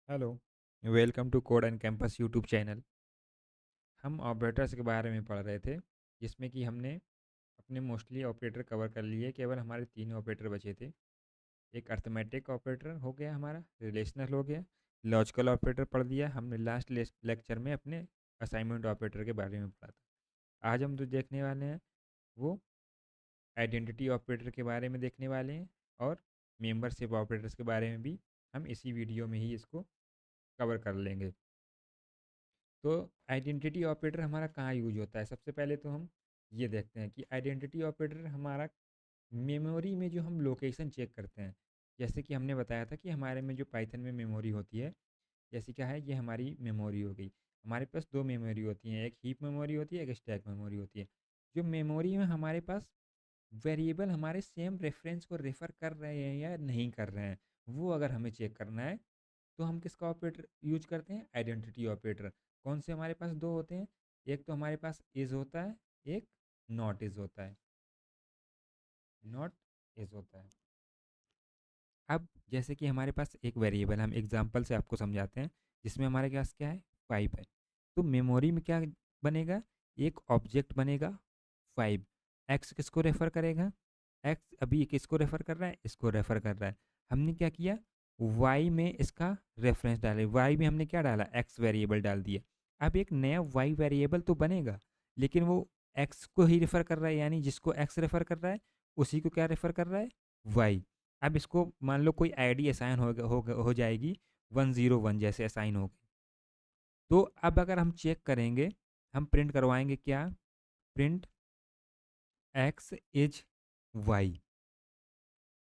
Hello, welcome to Code and Campus YouTube channel. हम operators के बारे में पढ़ रहे थे, जिसमें कि हमने अपने मोस्टली ऑपरेटर कवर कर लिए। केवल हमारे 3 ऑपरेटर बचे थे। एक अर्थमेटिक ऑपरेटर हो गया, हमारा रिलेशनल हो गया, लॉजिकल ऑपरेटर पढ़ दिया हमने लास्ट लेक्चर में अपने असाइनमेंट ऑपरेटर के बारे में पढ़ा था। आज हम जो देखने वाले हैं वो आइडेंटिटी ऑपरेटर के बारे में देखने वाले हैं, और मेंबरशिप ऑपरेटर्स के बारे में भी हम इसी वीडियो में ही इसको कवर कर लेंगे। तो आइडेंटिटी ऑपरेटर हमारा कहाँ यूज होता है? सबसे पहले तो हम ये देखते हैं कि आइडेंटिटी ऑपरेटर हमारा मेमोरी में जो हम लोकेशन चेक करते हैं। जैसे कि हमने बताया था कि हमारे में जो पाइथन में मेमोरी होती है, जैसे क्या है, ये हमारी मेमोरी हो गई। हमारे पास 2 मेमोरी होती हैं, एक हीप मेमोरी होती है, एक स्टैक मेमोरी होती है। जो मेमोरी में हमारे पास वेरिएबल हमारे सेम रेफरेंस को रेफ़र कर रहे हैं या नहीं कर रहे हैं, वो अगर हमें चेक करना है, तो हम किसका ऑपरेटर यूज करते हैं? Identity operator. कौन से हमारे पास 2 होते हैं? एक तो हमारे पास इज़ होता है, एक नॉट इज़ होता है। नॉट इज़ होता है। अब जैसे कि हमारे पास एक वेरिएबल, हम एग्जांपल से आपको समझाते हैं, जिसमें हमारे पास क्या है? 5 है। तो मेमोरी में क्या बनेगा? एक ऑब्जेक्ट बनेगा 5। एक्स किसको रेफ़र करेगा? एक्स अभी किसको रेफ़र कर रहा है? इसको रेफ़र कर रहा है। हमने क्या किया? वाई में इसका रेफरेंस डाले। वाई में हमने क्या डाला? एक्स वेरिएबल डाल दिया। अब एक नया वाई वेरिएबल तो बनेगा, लेकिन वो एक्स को ही रेफ़र कर रहा है, यानी जिसको एक्स रेफ़र कर रहा है उसी को क्या रेफ़र कर रहा है? वाई। अब इसको मान लो कोई आईडी असाइन हो जाएगी 101 जैसे असाइन हो गई। तो अब अगर हम चेक करेंगे, हम प्रिंट करवाएंगे क्या? Print X is Y.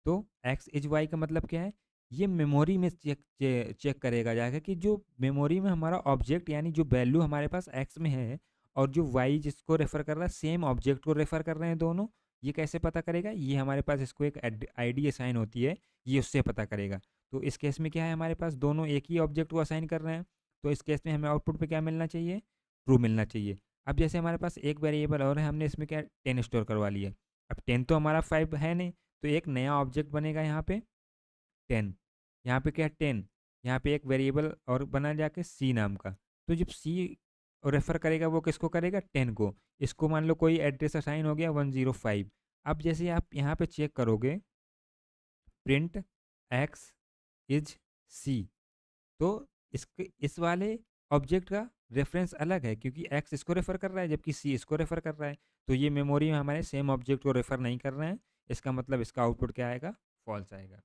तो एक्स इज वाई का मतलब क्या है? ये मेमोरी में चेक करेगा जाकर कि जो मेमोरी में हमारा ऑब्जेक्ट, यानी जो वैल्यू हमारे पास एक्स में है और जो वाई जिसको रेफर कर रहा है, सेम ऑब्जेक्ट को रेफर कर रहे हैं दोनों। ये कैसे पता करेगा? ये हमारे पास इसको एक आईडी असाइन होती है, ये उससे पता करेगा। तो इस केस में क्या है, हमारे पास दोनों एक ही ऑब्जेक्ट को असाइन कर रहे हैं। तो इस केस में हमें आउटपुट पे क्या मिलना चाहिए? ट्रू मिलना चाहिए। अब जैसे हमारे पास एक वेरिएबल और है, हमने इसमें क्या 10 स्टोर करवा लिया। अब 10 तो हमारा 5 है नहीं, तो एक नया ऑब्जेक्ट बनेगा यहाँ पे 10। यहाँ पे क्या 10, यहाँ पे एक वेरिएबल और बना जाके सी नाम का। तो जब सी रेफर करेगा वो किसको करेगा? 10 को। इसको मान लो कोई एड्रेस असाइन हो गया 105। अब जैसे आप यहाँ पे चेक करोगे, प्रिंट एक्स इज सी, तो इस वाले ऑब्जेक्ट का रेफरेंस अलग है, क्योंकि एक्स इसको रेफर कर रहा है जबकि सी इसको रेफर कर रहा है। तो ये मेमोरी में हमारे सेम ऑब्जेक्ट को रेफर नहीं कर रहे हैं। इसका मतलब इसका आउटपुट क्या आएगा? फॉल्स आएगा।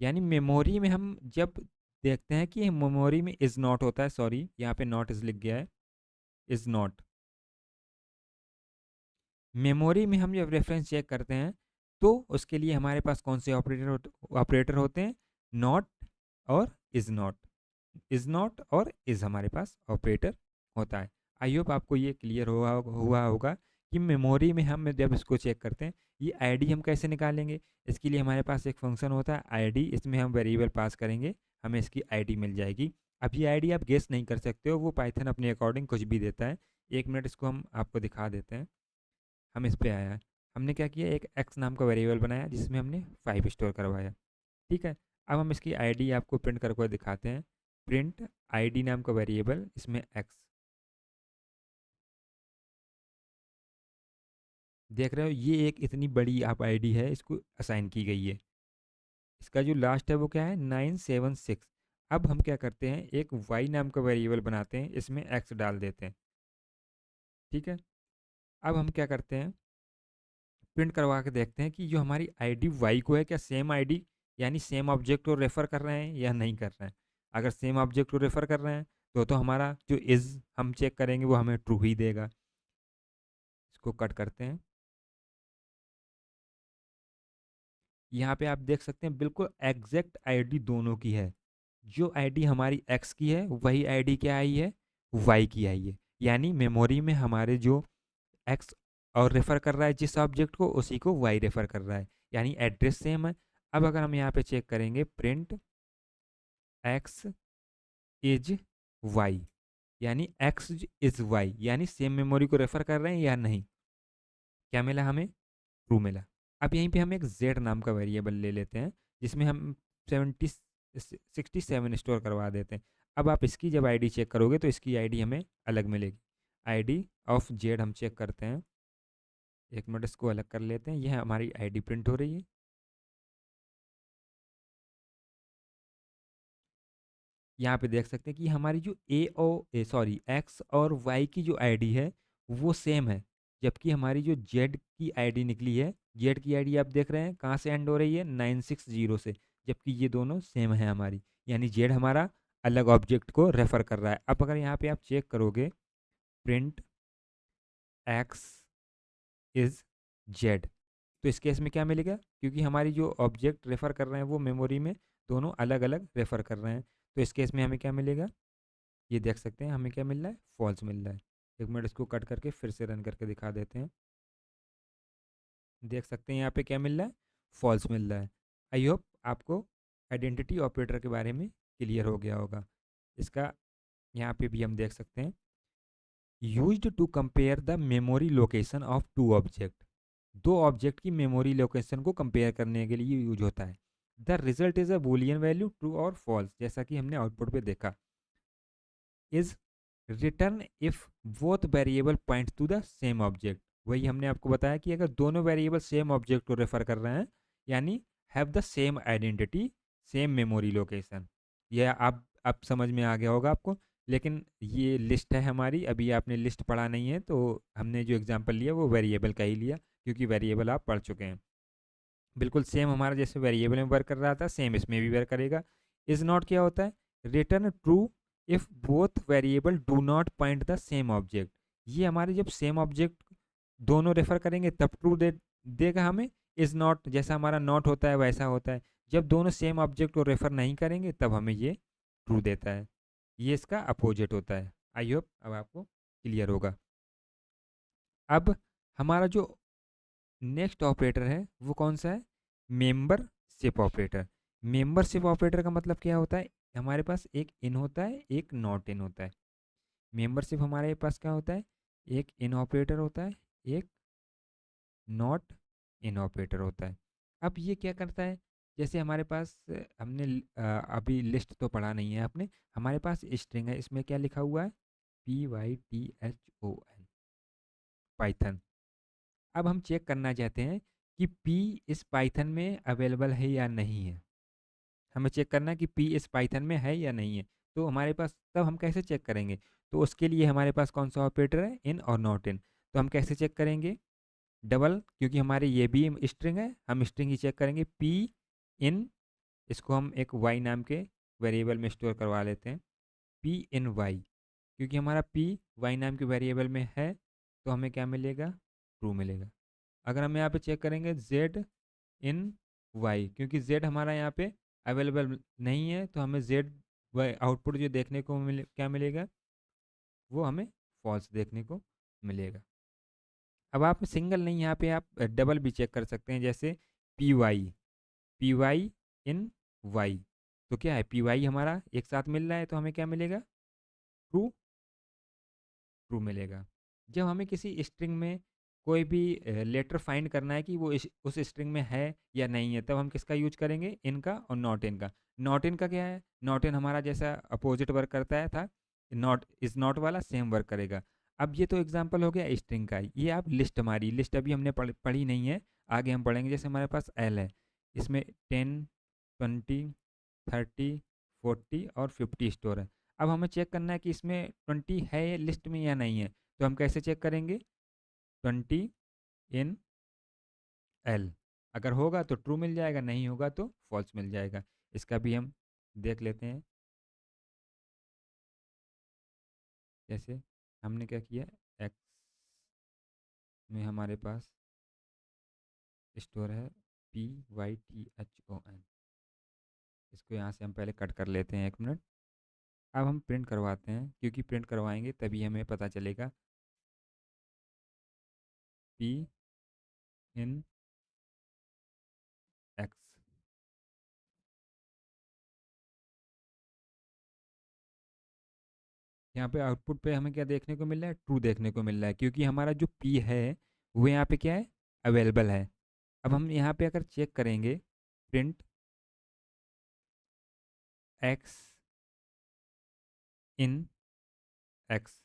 यानी मेमोरी में हम जब देखते हैं कि मेमोरी में इज नॉट होता है, सॉरी यहाँ पे नॉट इज लिख गया है, इज नॉट। मेमोरी में हम जब रेफरेंस चेक करते हैं, तो उसके लिए हमारे पास कौन से ऑपरेटर होते हैं? नॉट और इज नॉट और इज हमारे पास ऑपरेटर होता है। आई होप आपको ये क्लियर हुआ होगा कि मेमोरी में हम जब इसको चेक करते हैं, ये आईडी हम कैसे निकालेंगे? इसके लिए हमारे पास एक फंक्शन होता है आईडी, इसमें हम वेरिएबल पास करेंगे, हमें इसकी आईडी मिल जाएगी। अब ये आईडी आप गेस नहीं कर सकते हो, वो पाइथन अपने अकॉर्डिंग कुछ भी देता है। 1 मिनट इसको हम आपको दिखा देते हैं। हम इस पे आया, हमने क्या किया, एक एक्स नाम का वेरिएबल बनाया जिसमें हमने 5 स्टोर करवाया। ठीक है। अब हम इसकी आईडी आपको प्रिंट करके दिखाते हैं। प्रिंट आईडी नाम का वेरिएबल, इसमें एक्स। देख रहे हो, ये एक इतनी बड़ी आप आईडी है, इसको असाइन की गई है। इसका जो लास्ट है वो क्या है? 976। अब हम क्या करते हैं, एक वाई नाम का वेरिएबल बनाते हैं, इसमें एक्स डाल देते हैं। ठीक है। अब हम क्या करते हैं, प्रिंट करवा के देखते हैं कि जो हमारी आईडी वाई को है, क्या सेम आईडी यानी सेम ऑब्जेक्ट को रेफर कर रहे हैं या नहीं कर रहे हैं। अगर सेम ऑब्जेक्ट को रेफर कर रहे हैं, तो हमारा जो इज हम चेक करेंगे वो हमें ट्रू ही देगा। इसको कट करते हैं। यहाँ पे आप देख सकते हैं बिल्कुल एग्जैक्ट आईडी दोनों की है। जो आईडी हमारी एक्स की है वही आईडी क्या आई है? वाई की आई है। यानी मेमोरी में हमारे जो एक्स और रेफर कर रहा है जिस ऑब्जेक्ट को, उसी को वाई रेफर कर रहा है, यानी एड्रेस सेम है। अब अगर हम यहाँ पे चेक करेंगे, प्रिंट एक्स इज वाई, यानी एक्स इज वाई, यानी सेम मेमोरी को रेफर कर रहे हैं या नहीं। क्या मिला हमें? ट्रू मिला। अब यहीं पे हम एक जेड नाम का वेरिएबल ले लेते हैं, जिसमें हम 70 67 स्टोर करवा देते हैं। अब आप इसकी जब आईडी चेक करोगे तो इसकी आईडी हमें अलग मिलेगी। आईडी ऑफ जेड हम चेक करते हैं, एक मिनट इसको अलग कर लेते हैं। यह हमारी आईडी प्रिंट हो रही है। यहाँ पे देख सकते हैं कि हमारी जो एक्स और वाई की जो आईडी है वो सेम है, जबकि हमारी जो जेड की आईडी निकली है, जेड की आईडी आप देख रहे हैं कहाँ से एंड हो रही है, 960 से, जबकि ये दोनों सेम है हमारी, यानी जेड हमारा अलग ऑब्जेक्ट को रेफर कर रहा है। अब अगर यहाँ पे आप चेक करोगे प्रिंट एक्स इज जेड, तो इस केस में क्या मिलेगा, क्योंकि हमारी जो ऑब्जेक्ट रेफर कर रहे हैं वो मेमोरी में दोनों अलग अलग रेफर कर रहे हैं, तो इस केस में हमें क्या मिलेगा, ये देख सकते हैं हमें क्या मिल रहा है, फॉल्स मिल रहा है। एक मिनट इसको कट करके फिर से रन करके दिखा देते हैं। देख सकते हैं यहाँ पे क्या मिल रहा है, फॉल्स मिल रहा है। आई होप आपको आइडेंटिटी ऑपरेटर के बारे में क्लियर हो गया होगा। इसका यहाँ पे भी हम देख सकते हैं, used to compare the memory location of two object, दो ऑब्जेक्ट की मेमोरी लोकेशन को कंपेयर करने के लिए यूज होता है। The result is a Boolean value true और फॉल्स, जैसा कि हमने आउटपुट पे देखा। Is return if both variable point to the same object, वही हमने आपको बताया कि अगर दोनों वेरिएबल सेम ऑब्जेक्ट को रेफर कर रहे हैं, यानी have the same identity, same memory location. यह आप समझ में आ गया होगा आपको। लेकिन ये लिस्ट है हमारी, अभी आपने लिस्ट पढ़ा नहीं है, तो हमने जो एग्जांपल लिया वो वेरिएबल का ही लिया, क्योंकि वेरिएबल आप पढ़ चुके हैं। बिल्कुल सेम हमारा जैसे वेरिएबल में वर्क कर रहा था, सेम इसमें भी वर्क करेगा। इज नॉट क्या होता है, return true if both variable do not point the same object. ये हमारे जब सेम ऑब्जेक्ट दोनों रेफर करेंगे तब ट्रू देगा हमें। इज नॉट जैसा हमारा नॉट होता है वैसा होता है, जब दोनों सेम ऑब्जेक्ट को रेफर नहीं करेंगे तब हमें ये ट्रू देता है। ये इसका अपोजिट होता है। आई होप अब आपको क्लियर होगा। अब हमारा जो नेक्स्ट ऑपरेटर है वो कौन सा है, मेंबरशिप ऑपरेटर। मेंबरशिप ऑपरेटर का मतलब क्या होता है, हमारे पास एक इन होता है, एक नॉट इन होता है। मेंबरशिप हमारे पास क्या होता है, एक इन ऑपरेटर होता है, एक नॉट इन ऑपरेटर होता है। अब ये क्या करता है, जैसे हमारे पास हमने अभी लिस्ट तो पढ़ा नहीं है आपने, हमारे पास स्ट्रिंग है, इसमें क्या लिखा हुआ है, PYTHON, पाइथन। अब हम चेक करना चाहते हैं कि पी इस पाइथन में अवेलेबल है या नहीं है। हमें चेक करना है कि पी इस पाइथन में है या नहीं है। तो हमारे पास तब हम कैसे चेक करेंगे, तो उसके लिए हमारे पास कौन सा ऑपरेटर है, इन और नॉट इन। तो हम कैसे चेक करेंगे, डबल, क्योंकि हमारे ये भी स्ट्रिंग है, हम स्ट्रिंग ही चेक करेंगे। पी इन, इसको हम एक वाई नाम के वेरिएबल में स्टोर करवा लेते हैं, पी इन वाई, क्योंकि हमारा पी वाई नाम के वेरिएबल में है, तो हमें क्या मिलेगा, ट्रू मिलेगा। अगर हम यहाँ पे चेक करेंगे जेड इन वाई, क्योंकि जेड हमारा यहाँ पे अवेलेबल नहीं है, तो हमें जेड वाई आउटपुट जो देखने को क्या मिलेगा, वो हमें फॉल्स देखने को मिलेगा। अब आप सिंगल नहीं, यहाँ पे आप डबल भी चेक कर सकते हैं, जैसे पी वाई इन वाई, तो क्या है, पी वाई हमारा एक साथ मिल रहा है, तो हमें क्या मिलेगा, ट्रू, ट्रू मिलेगा। जब हमें किसी स्ट्रिंग में कोई भी लेटर फाइंड करना है कि वो उस स्ट्रिंग में है या नहीं है, तब हम किसका यूज करेंगे, इनका और नॉट इन का। नॉट इन का क्या है, नॉट इन हमारा जैसा अपोजिट वर्क करता है था, नॉट इज नॉट वाला सेम वर्क करेगा। अब ये तो एग्जांपल हो गया स्ट्रिंग का। ये आप लिस्ट, हमारी लिस्ट अभी हमने पढ़ी नहीं है, आगे हम पढ़ेंगे। जैसे हमारे पास एल है, इसमें 10, 20, 30, 40 और 50 स्टोर है। अब हमें चेक करना है कि इसमें 20 है लिस्ट में या नहीं है, तो हम कैसे चेक करेंगे, 20 इन एल, अगर होगा तो ट्रू मिल जाएगा, नहीं होगा तो फॉल्स मिल जाएगा। इसका भी हम देख लेते हैं। जैसे हमने क्या किया, एक्स में हमारे पास स्टोर है PYTHON, इसको यहाँ से हम पहले कट कर लेते हैं, 1 मिनट। अब हम प्रिंट करवाते हैं, क्योंकि प्रिंट करवाएंगे तभी हमें पता चलेगा। पी इन एक्स, यहाँ पे आउटपुट पे हमें क्या देखने को मिल रहा है, ट्रू देखने को मिल रहा है, क्योंकि हमारा जो पी है वो यहाँ पे क्या है, अवेलेबल है। अब हम यहाँ पे अगर चेक करेंगे प्रिंट एक्स इन एक्स,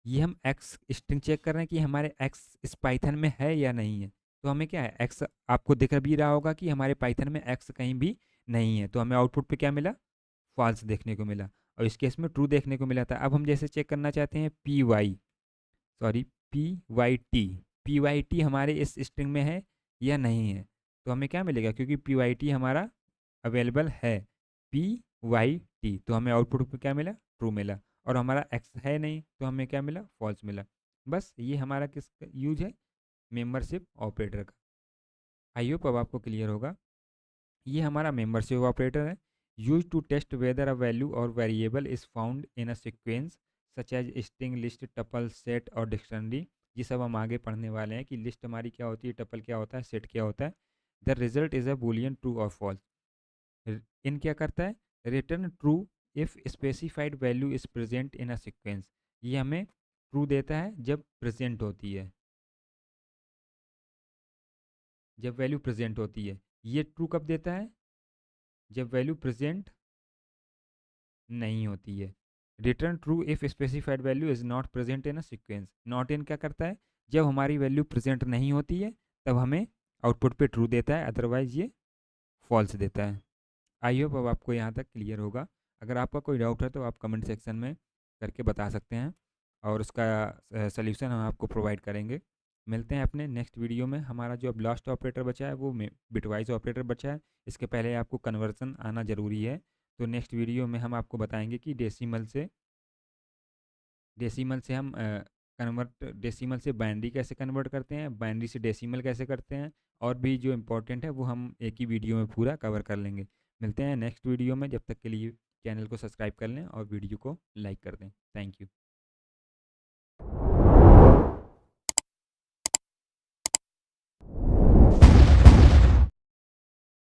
ये हम एक्स स्ट्रिंग चेक कर रहे हैं कि हमारे एक्स इस पाइथन में है या नहीं है। तो हमें क्या है, एक्स आपको दिख भी रहा होगा कि हमारे पाइथन में एक्स कहीं भी नहीं है, तो हमें आउटपुट पे क्या मिला, फॉल्स देखने को मिला। और इस केस में ट्रू देखने को मिला था। अब हम जैसे चेक करना चाहते हैं P Y, sorry P Y T हमारे इस स्ट्रिंग में है या नहीं है, तो हमें क्या मिलेगा, क्योंकि पी वाई टी हमारा अवेलेबल है, पी वाई टी, तो हमें आउटपुट पे क्या मिला, ट्रू मिला। और हमारा एक्स है नहीं, तो हमें क्या मिला, फॉल्स मिला। बस ये हमारा किस यूज है, मेंबरशिप ऑपरेटर का। आई होप अब आपको क्लियर होगा। ये हमारा मेंबरशिप ऑपरेटर है, use to test whether a value और variable is found in a sequence such as string, list, tuple, set और डिक्शनरी। ये सब हम आगे पढ़ने वाले हैं कि लिस्ट हमारी क्या होती है, टपल क्या होता है, सेट क्या होता है। The result is a Boolean true और फॉल्स। इन क्या करता है, return true if specified value is present in a sequence. ये हमें ट्रू देता है जब प्रेजेंट होती है, जब वैल्यू प्रेजेंट होती है। ये ट्रू कब देता है, जब वैल्यू प्रेजेंट नहीं होती है। Return true if specified value is not present in a sequence. Not in क्या करता है, जब हमारी वैल्यू प्रेजेंट नहीं होती है तब हमें आउटपुट पे ट्रू देता है, अदरवाइज ये फॉल्स देता है। आई होप अब आपको यहाँ तक क्लियर होगा। अगर आपका कोई डाउट है तो आप कमेंट सेक्शन में करके बता सकते हैं, और उसका सल्यूशन हम आपको प्रोवाइड करेंगे। मिलते हैं अपने नेक्स्ट वीडियो में। हमारा जो अब लास्ट ऑपरेटर बचा है वो बिटवाइज ऑपरेटर बचा है। इसके पहले आपको कन्वर्सन आना ज़रूरी है। तो नेक्स्ट वीडियो में हम आपको बताएंगे कि डेसिमल से हम कन्वर्ट, डेसिमल से बाइनरी कैसे कन्वर्ट करते हैं, बाइनरी से डेसिमल कैसे करते हैं, और भी जो इम्पोर्टेंट है वो हम एक ही वीडियो में पूरा कवर कर लेंगे। मिलते हैं नेक्स्ट वीडियो में, जब तक के लिए चैनल को सब्सक्राइब कर लें और वीडियो को लाइक कर दें। Thank you.